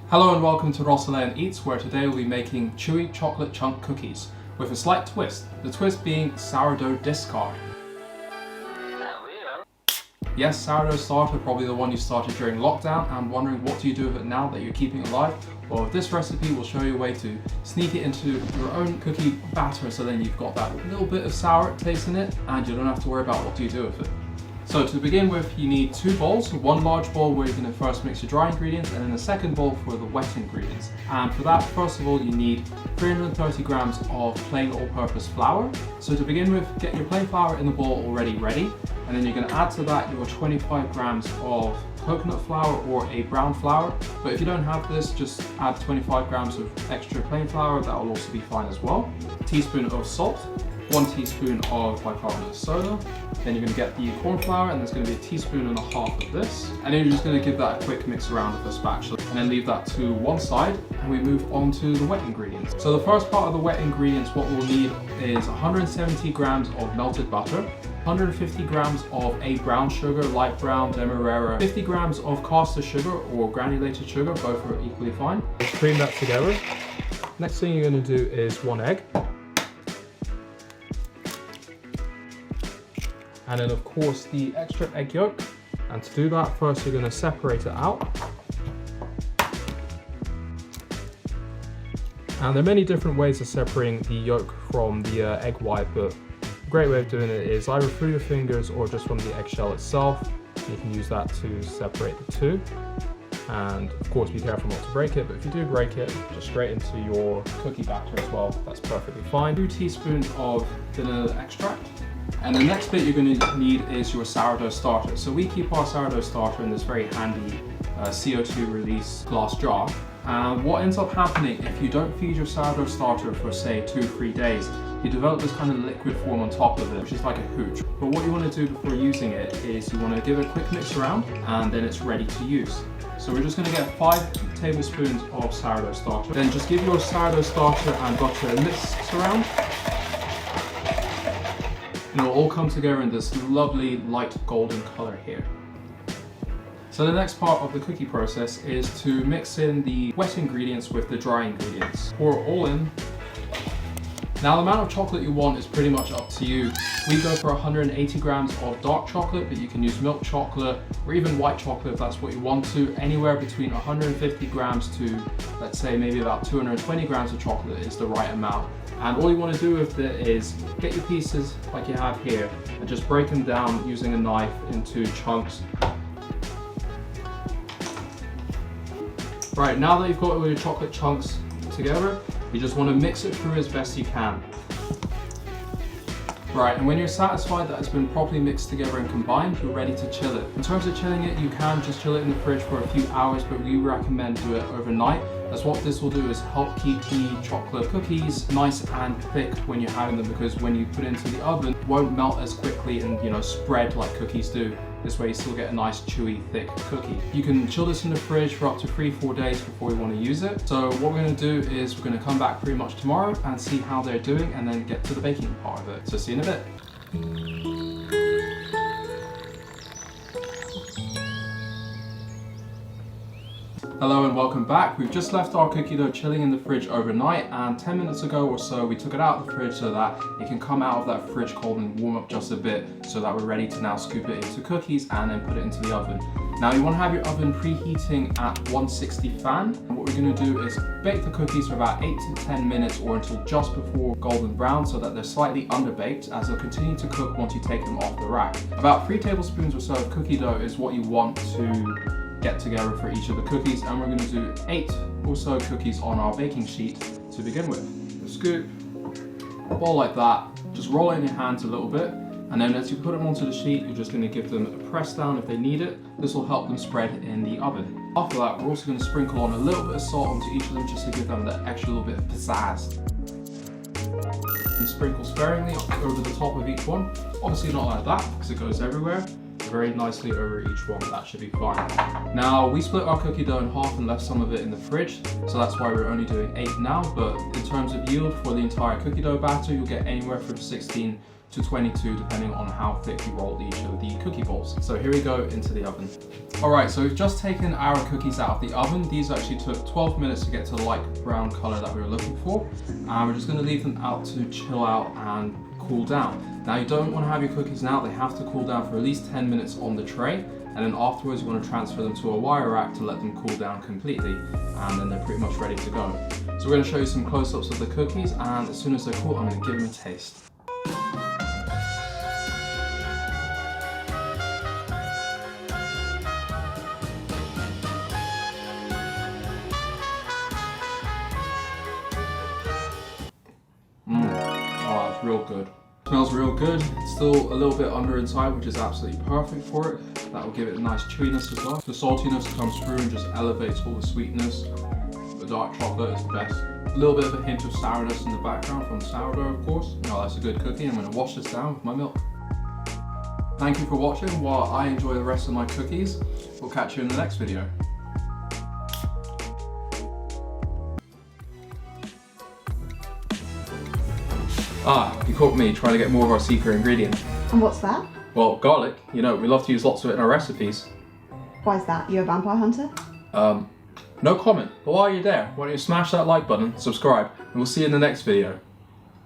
Hello and welcome to Rossalayan Eats, where today we'll be making chewy chocolate chunk cookies with a slight twist. The twist being sourdough discard. Yes, sourdough starter, probably the one you started during lockdown and wondering what do you do with it now that you're keeping it alive? Well, this recipe will show you a way to sneak it into your own cookie batter, so then you've got that little bit of sour taste in it and you don't have to worry about what do you do with it. So to begin with, you need two bowls, one large bowl where you're going to first mix your dry ingredients and then a second bowl for the wet ingredients. And for that, first of all, you need 330 grams of plain all-purpose flour. So to begin with, get your plain flour in the bowl already ready, and then you're going to add to that your 25 grams of coconut flour or a brown flour. But if you don't have this, just add 25 grams of extra plain flour, that will also be fine as well. A teaspoon of salt, 1 teaspoon of bicarbonate soda, then you're going to get the corn flour and there's going to be a teaspoon and a half of this, and then you're just going to give that a quick mix around with a spatula and then leave that to one side, and we move on to the wet ingredients. So the first part of the wet ingredients, what we'll need is 170 grams of melted butter, 150 grams of a brown sugar, light brown, demerara, 50 grams of caster sugar or granulated sugar, both are equally fine. Cream that together. Next thing you're going to do is 1 egg. And then of course the extra egg yolk. And to do that, first you're going to separate it out. And there are many different ways of separating the yolk from the egg white, but a great way of doing it is either through your fingers or just from the eggshell itself. You can use that to separate the two. And of course be careful not to break it, but if you do break it, just straight into your cookie batter as well, that's perfectly fine. 2 teaspoons of vanilla extract. And the next bit you're going to need is your sourdough starter. So we keep our sourdough starter in this very handy CO2 release glass jar. And what ends up happening if you don't feed your sourdough starter for say 2-3 days, you develop this kind of liquid form on top of it, which is like a hooch. But what you want to do before using it is you want to give it a quick mix around and then it's ready to use. So we're just going to get 5 tablespoons of sourdough starter. Then just give your sourdough starter and butter a mix around. And it'll all come together in this lovely light golden color here. So the next part of the cookie process is to mix in the wet ingredients with the dry ingredients. Pour it all in. Now the amount of chocolate you want is pretty much up to you. We go for 180 grams of dark chocolate, but you can use milk chocolate or even white chocolate if that's what you want to. Anywhere between 150 grams to, let's say, maybe about 220 grams of chocolate is the right amount. And all you want to do with it is get your pieces like you have here and just break them down using a knife into chunks. Right, now that you've got all your chocolate chunks together, you just want to mix it through as best you can. Right, and when you're satisfied that it's been properly mixed together and combined, you're ready to chill it. In terms of chilling it, you can just chill it in the fridge for a few hours, but we recommend do it overnight. As what this will do is help keep the chocolate cookies nice and thick when you're having them, because when you put it into the oven, it won't melt as quickly and spread like cookies do. This way you still get a nice chewy thick cookie. You can chill this in the fridge for up to 3-4 days before you want to use it. So what we're going to do is we're going to come back pretty much tomorrow and see how they're doing and then get to the baking part of it. So see you in a bit. Hello and welcome back. We've just left our cookie dough chilling in the fridge overnight, and 10 minutes ago or so we took it out of the fridge so that it can come out of that fridge cold and warm up just a bit, so that we're ready to now scoop it into cookies and then put it into the oven. Now you want to have your oven preheating at 160 fan, and what we're going to do is bake the cookies for about 8 to 10 minutes or until just before golden brown, so that they're slightly underbaked as they'll continue to cook once you take them off the rack. About 3 tablespoons or so of cookie dough is what you want to get together for each of the cookies, and we're going to do 8 or so cookies on our baking sheet to begin with. Scoop, ball like that, just roll it in your hands a little bit, and then as you put them onto the sheet, you're just going to give them a press down if they need it. This will help them spread in the oven. After that, we're also going to sprinkle on a little bit of salt onto each of them just to give them that extra little bit of pizzazz. And sprinkle sparingly over the top of each one. Obviously not like that because it goes everywhere. Very nicely over each one, that should be fine. Now we split our cookie dough in half and left some of it in the fridge, so that's why we're only doing 8 now, but in terms of yield for the entire cookie dough batter, you'll get anywhere from 16 to 22 depending on how thick you roll each of the cookie balls. So here we go into the oven. Alright, so we've just taken our cookies out of the oven. These actually took 12 minutes to get to the light brown colour that we were looking for. And we're just going to leave them out to chill out and cool down. Now you don't want to have your cookies now, they have to cool down for at least 10 minutes on the tray. And then afterwards you want to transfer them to a wire rack to let them cool down completely. And then they're pretty much ready to go. So we're going to show you some close-ups of the cookies, and as soon as they're cool, I'm going to give them a taste. Oh, that's real good. Smells real good. It's still a little bit under inside, which is absolutely perfect for it. That will give it a nice chewiness as well. The saltiness comes through and just elevates all the sweetness. The dark chocolate is the best. A little bit of a hint of sourness in the background from sourdough, of course. Oh, that's a good cookie. I'm going to wash this down with my milk. Thank you for watching while I enjoy the rest of my cookies. We'll catch you in the next video. Ah, you caught me trying to get more of our secret ingredient. And what's that? Well, garlic. You know, we love to use lots of it in our recipes. Why is that? You a vampire hunter? No comment. But while you're there, why don't you smash that like button, subscribe, and we'll see you in the next video.